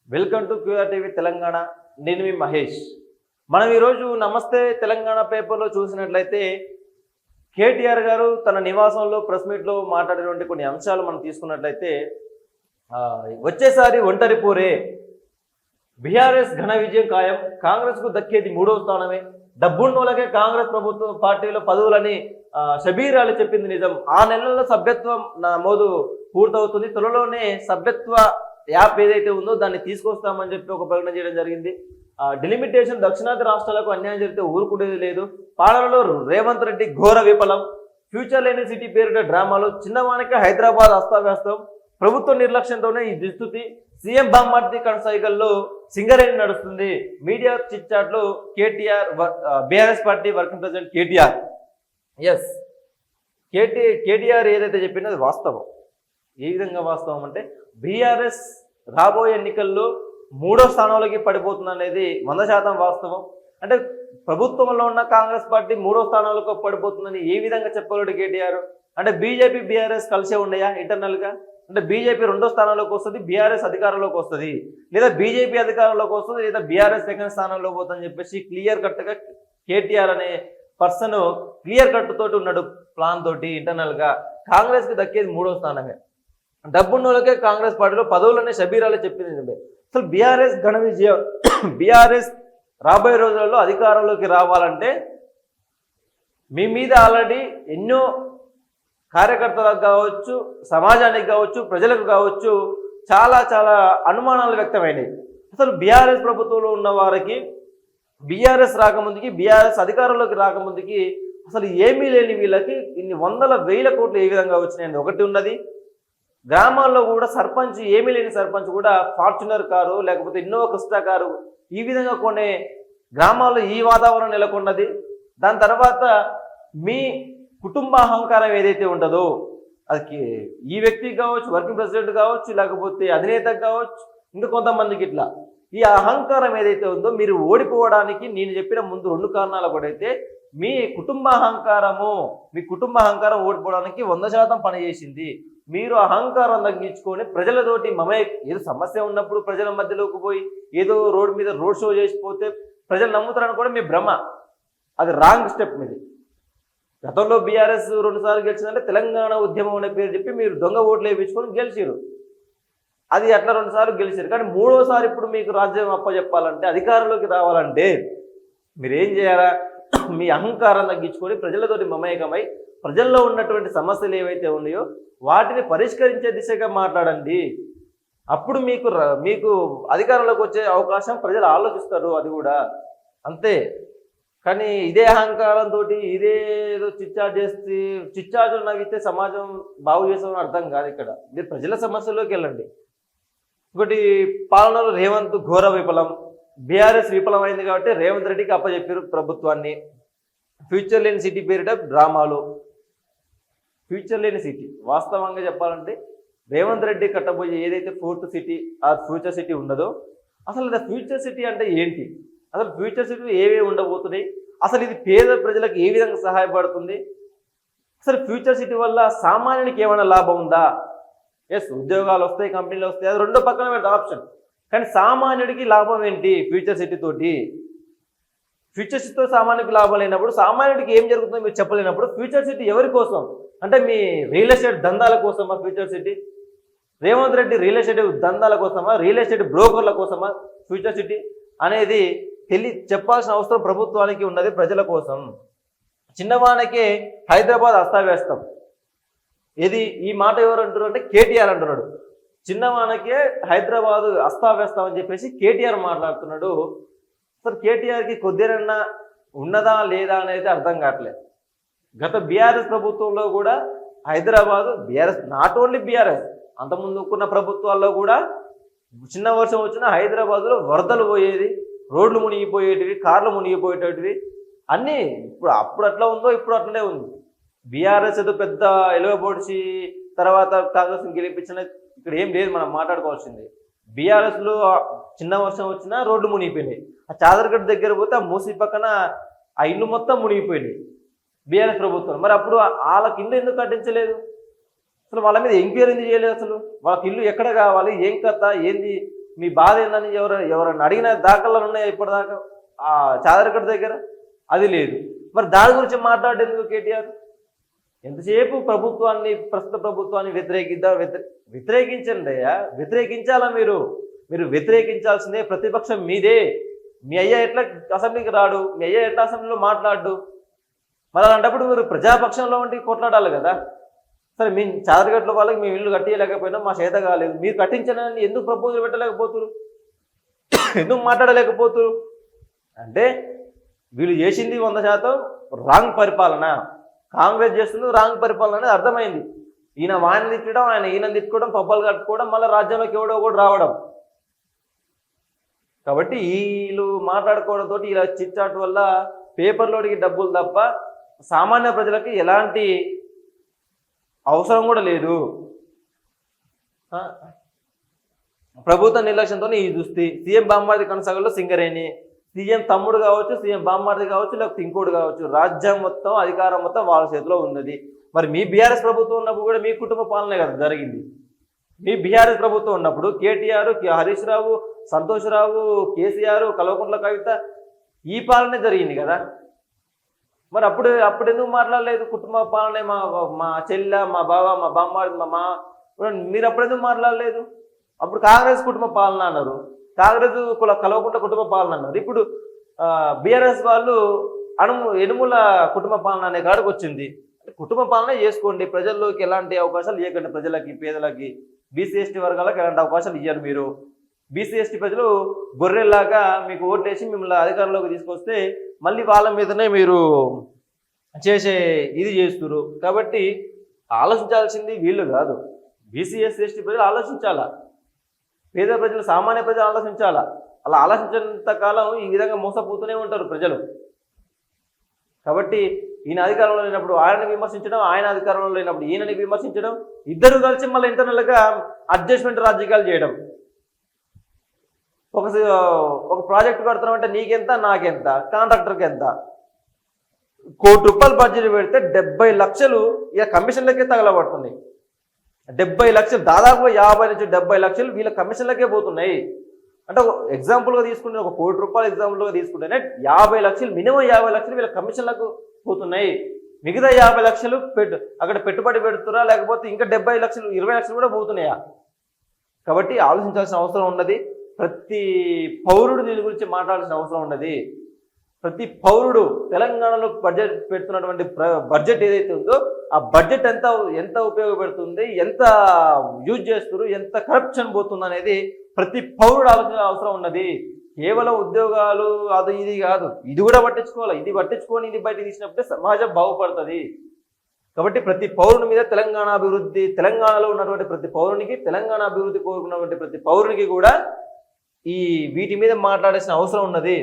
Welcome to QR TV Telangana. నేను మీ మహేష్. మనం ఈరోజు నమస్తే తెలంగాణ పేపర్లో చూసినట్లయితే కేటీఆర్ గారు తన నివాసంలో ప్రెస్ మీట్లో మాట్లాడినటువంటి కొన్ని అంశాలు మనం తీసుకున్నట్లయితే వచ్చేసారి ఒంటరి పోరే, బీఆర్ఎస్ ఘన విజయం ఖాయం, కాంగ్రెస్కు దక్కేది 3వ స్థానమే, డబ్బున్నోళ్ళకే కాంగ్రెస్ ప్రభుత్వ పార్టీలో పదవులని షబీర్ అలీ చెప్పింది నిజం. ఆ నెలల్లో సభ్యత్వం నమోదు పూర్తవుతుంది, త్వరలోనే సభ్యత్వ యాప్ ఏదైతే ఉందో దాన్ని తీసుకొస్తామని చెప్పి ఒక ప్రకటన చేయడం జరిగింది. డిలిమిటేషన్ దక్షిణాది రాష్ట్రాలకు అన్యాయం జరిగితే ఊరుకునేది లేదు, పాలనలో రేవంత్ రెడ్డి ఘోర విఫలం, ఫ్యూచర్ లేని సిటీ పేరిట డ్రామాలు, చిన్నవానికి హైదరాబాద్ అస్తావ్యస్తం, ప్రభుత్వ నిర్లక్ష్యంతోనే ఈ దుస్థితి, సీఎం బామ్మర్ది కనసాగల్లో సింగరేణి నడుస్తుంది, మీడియా చిట్ చాట్లో KTR BRS party working president KTR. Yes, KTR ఏదైతే చెప్పిందో అది వాస్తవం. ఏ విధంగా వాస్తవం అంటే బీఆర్ఎస్ రాబోయే ఎన్నికల్లో 3వ స్థానంలోకి పడిపోతుంది అనేది 100% వాస్తవం. అంటే ప్రభుత్వంలో ఉన్న కాంగ్రెస్ పార్టీ 3వ స్థానంలోకి పడిపోతుందని ఏ విధంగా చెప్పగలడు కేటీఆర్? అంటే బీజేపీ బీఆర్ఎస్ కలిసే ఉన్నాయా ఇంటర్నల్గా? అంటే బీజేపీ 2వ స్థానంలోకి వస్తుంది, బీఆర్ఎస్ అధికారంలోకి వస్తుంది, లేదా బీజేపీ అధికారంలోకి వస్తుంది, లేదా బీఆర్ఎస్ సెకండ్ స్థానంలో పోతుందని చెప్పేసి క్లియర్ కట్గా కేటీఆర్ అనే పర్సన్ క్లియర్ కట్ తోటి ఉన్నాడు, ప్లాన్ తోటి. ఇంటర్నల్గా కాంగ్రెస్కి దక్కేది 3వ స్థానమే, డబ్బున్నోళ్ళకే కాంగ్రెస్ పార్టీలో పదవులనే షబీర్ అలీ చెప్పింది. అసలు బీఆర్ఎస్ ఘన విజయం, బీఆర్ఎస్ రాబోయే రోజులలో అధికారంలోకి రావాలంటే మీ మీద ఆల్రెడీ ఎన్నో కార్యకర్తలకు కావచ్చు, సమాజానికి కావచ్చు, ప్రజలకు కావచ్చు చాలా చాలా అనుమానాలు వ్యక్తమైనవి. అసలు బీఆర్ఎస్ ప్రభుత్వంలో ఉన్న వారికి బీఆర్ఎస్ రాకముందుకి, బీఆర్ఎస్ అధికారంలోకి రాకముందుకి అసలు ఏమీ లేని వీళ్ళకి ఇన్ని వందల వేల కోట్లు ఏ విధంగా వచ్చినాయండి. ఒకటి ఉన్నది, గ్రామాల్లో కూడా సర్పంచ్, ఏమీ లేని సర్పంచ్ కూడా ఫార్చునర్ కారు లేకపోతే ఇన్నోవా క్రిస్టా కారు ఈ విధంగా కొనే గ్రామాల్లో ఈ వాతావరణం నెలకొన్నది. దాని తర్వాత మీ కుటుంబ అహంకారం ఏదైతే ఉంటుందో అది ఈ వ్యక్తికి కావచ్చు, వర్కింగ్ ప్రెసిడెంట్ కావచ్చు, లేకపోతే అధినేతకు కావచ్చు, ఇంకా కొంతమందికి ఇట్లా ఈ అహంకారం ఏదైతే ఉందో మీరు ఓడిపోవడానికి నేను చెప్పిన ముందు 2 కారణాలు ఒకటైతే మీ కుటుంబ అహంకారం ఓడిపోవడానికి 100% పనిచేసింది. మీరు అహంకారం తగ్గించుకొని ప్రజలతోటి ఏదో సమస్య ఉన్నప్పుడు ప్రజల మధ్యలోకి పోయి ఏదో రోడ్ మీద రోడ్ షో చేసిపోతే ప్రజలు నమ్ముతారని కూడా మీ భ్రమ. అది రాంగ్ స్టెప్ మీది. గతంలో బీఆర్ఎస్ 2 సార్లు గెలిచిందంటే తెలంగాణ ఉద్యమం అనే పేరు చెప్పి మీరు దొంగ ఓట్లు వేయించుకొని గెలిచారు. అది అట్లా 2 సార్లు గెలిచారు. కానీ 3వసారి ఇప్పుడు మీకు రాజ్యం అప్పచెప్పాలంటే, అధికారంలోకి రావాలంటే మీరు ఏం చేయాలా? మీ అహంకారం తగ్గించుకొని ప్రజలతోటి మమేకమై ప్రజల్లో ఉన్నటువంటి సమస్యలు ఏవైతే ఉన్నాయో వాటిని పరిష్కరించే దిశగా మాట్లాడండి. అప్పుడు మీకు అధికారంలోకి వచ్చే అవకాశం ప్రజలు ఆలోచిస్తారు. అది కూడా అంతే. కానీ ఇదే అహంకారంతో ఇదేదో చిచ్చార్జ్ నవ్వితే సమాజం బాగు చేసామని అర్థం కాదు. ఇక్కడ మీరు ప్రజల సమస్యల్లోకి వెళ్ళండి. ఒకటి, పాలనలో రేవంత్ ఘోర విఫలం, బీఆర్ఎస్ విఫలమైంది కాబట్టి రేవంత్ రెడ్డికి అప్పచెప్పారు ప్రభుత్వాన్ని. ఫ్యూచర్ లేని సిటీ పేరిట డ్రామాలు. ఫ్యూచర్ లేని సిటీ వాస్తవంగా చెప్పాలంటే రేవంత్ రెడ్డి కట్టబోయే ఏదైతే 4th సిటీ ఆ ఫ్యూచర్ సిటీ ఉండదో, అసలు ఫ్యూచర్ సిటీ అంటే ఏంటి? అసలు ఫ్యూచర్ సిటీ ఏవేవి ఉండబోతున్నాయి? అసలు ఇది పేద ప్రజలకు ఏ విధంగా సహాయపడుతుంది? అసలు ఫ్యూచర్ సిటీ వల్ల సామాన్యునికి ఏమైనా లాభం ఉందా? ఎస్, ఉద్యోగాలు వస్తాయి, కంపెనీలు వస్తాయి, అది 2 పక్కన పెట్టే ఆప్షన్. కానీ సామాన్యుడికి లాభం ఏంటి ఫ్యూచర్ సిటీ తోటి? ఫ్యూచర్ సిటీతో సామాన్యుడికి లాభం లేనప్పుడు సామాన్యుడికి ఏం జరుగుతుందో మీరు చెప్పలేనప్పుడు ఫ్యూచర్ సిటీ ఎవరి కోసం? అంటే మీ రియల్ ఎస్టేట్ దందాల కోసమా future city? Revanth Reddy real estate దందాల కోసమా, రియల్ ఎస్టేట్ బ్రోకర్ల కోసమా ఫ్యూచర్ సిటీ అనేది చెప్పాల్సిన అవసరం ప్రభుత్వానికి ఉన్నది, ప్రజల కోసం. చిన్నవానికే హైదరాబాద్ అస్తావ్యస్తం. ఈ మాట ఎవరు అంటున్నారు అంటే కేటీఆర్ అంటున్నాడు. చిన్నవానకే హైదరాబాదు అస్తావ్యస్తం అని చెప్పేసి కేటీఆర్ మాట్లాడుతున్నాడు. అసలు కేటీఆర్కి కొద్దిగా ఉన్నదా లేదా అనేది అర్థం కావట్లేదు. గత బీఆర్ఎస్ ప్రభుత్వంలో కూడా Hyderabad, BRS not only BRS, అంతకుముందుకున్న ప్రభుత్వాల్లో కూడా చిన్న వర్షం వచ్చినా హైదరాబాద్లో వరదలు పోయేది, రోడ్లు మునిగిపోయేటివి, కార్లు మునిగిపోయేటవి అన్నీ. అప్పుడు అట్లా ఉందో ఇప్పుడు అట్లనే ఉంది. బీఆర్ఎస్ ఏదో పెద్ద ఎలువబొడిచి తర్వాత కాంగ్రెస్ని గెలిపించిన ఇక్కడ ఏం లేదు. మనం మాట్లాడుకోవాల్సింది బీఆర్ఎస్లో చిన్న వర్షం వచ్చినా రోడ్లు మునిగిపోయినాయి. ఆ చాదర్గఢ్ దగ్గర పోతే ఆ మూసి పక్కన ఆ ఇల్లు మొత్తం మునిగిపోయినాయి బీఆర్ఎస్ ప్రభుత్వం. మరి అప్పుడు వాళ్ళకి ఇల్లు ఎందుకు కట్టించలేదు? అసలు వాళ్ళ మీద ఎంక్వైరీ ఎందుకు చేయలేదు? అసలు వాళ్ళకి ఇల్లు ఎక్కడ కావాలి, ఏం కథ ఏంది మీ బాధ ఏందని ఎవరన్నా అడిగిన దాఖలాలు ఉన్నాయా ఇప్పటిదాకా ఆ చాదరకట్ట దగ్గర? అది లేదు. మరి దాని గురించి మాట్లాడేందుకు కేటీఆర్? ఎంతసేపు ప్రభుత్వాన్ని, ప్రస్తుత ప్రభుత్వాన్ని వ్యతిరేకించండి అయ్యా, వ్యతిరేకించాలా మీరు వ్యతిరేకించాల్సిందే. ప్రతిపక్షం మీదే. మీ అయ్యా ఎట్లా అసెంబ్లీకి రాడు, మీ అయ్యా ఎట్లా అసెంబ్లీలో మాట్లాడు? మరి అలాంటప్పుడు మీరు ప్రజాపక్షంలో ఉండి కొట్లాడాలి కదా. సరే, మీ చాదరగట్ల వాళ్ళకి మేము ఇల్లు కట్టియలేకపోయినా మా చేత కాలేదు, మీరు కట్టించనని ఎందుకు ప్రపోజల్ పెట్టలేకపోతున్నారు, ఎందుకు మాట్లాడలేకపోతున్నారు? అంటే వీళ్ళు చేసింది 100% రాంగ్ పరిపాలన, కాంగ్రెస్ చేస్తుంది రాంగ్ పరిపాలన అనేది అర్థమైంది. ఈయన వాడిని తిట్టడం, ఈయన తిట్టుకోవడం, పబ్బలు కట్టుకోవడం, మళ్ళీ రాజ్యంలోకి ఎవడో కూడా రావడం. కాబట్టి వీళ్ళు మాట్లాడుకోవడంతో ఇలా చిట్చాట్ వల్ల పేపర్లోడికి డబ్బులు తప్ప సామాన్య ప్రజలకి ఎలాంటి అవసరం కూడా లేదు. ప్రభుత్వ నిర్లక్ష్యంతో ఈ దుస్థితి. సీఎం బామ్మార్ది కొనసాగల్లో సింగరేణి, సీఎం తమ్ముడు కావచ్చు, సీఎం బామ్మార్ది కావచ్చు, లేకపోతే ఇంకోటి కావచ్చు, రాజ్యం మొత్తం, అధికారం మొత్తం వాళ్ళ చేతిలో ఉన్నది. మరి మీ బీఆర్ఎస్ ప్రభుత్వం ఉన్నప్పుడు కూడా మీ కుటుంబ పాలనే కదా జరిగింది. మీ బీఆర్ఎస్ ప్రభుత్వం ఉన్నప్పుడు కేటీఆర్, హరీష్ రావు, సంతోష్ రావు, కేసీఆర్, కల్వకుంట్ల కవిత, ఈ పాలనే జరిగింది కదా. మరి అప్పుడు ఎందుకు మాట్లాడలేదు? కుటుంబ పాలనే మా చెల్లె, మా బావ, మా బామ్మార్ది, మా మీరు అప్పుడెందుకు మాట్లాడలేదు? అప్పుడు కాంగ్రెస్ కుటుంబ పాలన అన్నారు, కాంగ్రెస్ కల్వకుంట్ల కుటుంబ పాలన అన్నారు. ఇప్పుడు బీఆర్ఎస్ వాళ్ళు ఎనుముల కుటుంబ పాలన అనే కాడికి వచ్చింది. కుటుంబ పాలన చేసుకోండి, ప్రజల్లోకి ఎలాంటి అవకాశాలు ఇవ్వకండి. ప్రజలకి, పేదలకి, బీసీ ఎస్టీ వర్గాలకు ఎలాంటి అవకాశాలు ఇవ్వరు మీరు. బీసీ ఎస్టీ ప్రజలు గొర్రెల్లాగా మీకు ఓటేసి మిమ్మల్ని అధికారంలోకి తీసుకొస్తే మళ్ళీ వాళ్ళ మీదనే మీరు చేసే ఇది చేస్తున్నారు. కాబట్టి ఆలోచించాల్సింది వీళ్ళు కాదు, బీసీ ఎస్టీ ప్రజలు ఆలోచించాలా, పేద ప్రజలు, సామాన్య ప్రజలు ఆలోచించాలా. అలా ఆలోచించినంత కాలం ఈ విధంగా మోసపోతూనే ఉంటారు ప్రజలు. కాబట్టి ఈయన అధికారంలో లేనప్పుడు ఆయనని విమర్శించడం, ఆయన అధికారంలో లేనప్పుడు ఈయనని విమర్శించడం, ఇద్దరు కలిసి మళ్ళీ ఇంటర్నల్గా అడ్జస్ట్మెంట్ రాజకీయాలు చేయడం. ఒక ప్రాజెక్ట్ కడుతున్నామంటే నీకెంత, నాకెంత, కాంట్రాక్టర్కి ఎంత, ₹1 కోటి బడ్జెట్ పెడితే 70 లక్షలు ఇక కమిషన్లకే తగలబడుతున్నాయి. 70 లక్షలు, దాదాపు 50 నుంచి 70 లక్షలు వీళ్ళ కమిషన్లకే పోతున్నాయి. అంటే ఎగ్జాంపుల్గా తీసుకుంటే, ఒక ₹1 కోటి ఎగ్జాంపుల్గా తీసుకుంటేనే 50 లక్షలు, మినిమం 50 లక్షలు వీళ్ళ కమిషన్లకు పోతున్నాయి. మిగతా 50 లక్షలు అక్కడ పెట్టుబడి పెడుతురా, లేకపోతే ఇంకా 70 లక్షలు, 20 లక్షలు కూడా పోతున్నాయా? కాబట్టి ఆలోచించాల్సిన అవసరం ఉన్నది. ప్రతి పౌరుడు దీని గురించి మాట్లాడాల్సిన అవసరం ఉన్నది. ప్రతి పౌరుడు తెలంగాణలో బడ్జెట్ పెడుతున్నటువంటి బడ్జెట్ ఏదైతే ఉందో ఆ బడ్జెట్ ఎంత ఉపయోగపెడుతుంది, ఎంత యూజ్ చేస్తున్నారు, ఎంత కరప్షన్ పోతుంది అనేది ప్రతి పౌరుడు ఆలోచన అవసరం ఉన్నది. కేవలం ఉద్యోగాలు అది ఇది కాదు, ఇది కూడా పట్టించుకోవాలి. ఇది పట్టించుకొని ఇది బయట తీసినప్పుడే సమాజం బాగుపడుతుంది. కాబట్టి ప్రతి పౌరుని మీద తెలంగాణ అభివృద్ధి, తెలంగాణలో ఉన్నటువంటి ప్రతి పౌరునికి, తెలంగాణ అభివృద్ధి కోరుకున్నటువంటి ప్రతి పౌరునికి కూడా వీటి మీద మాట్లాడాల్సిన అవసరం ఉన్నది.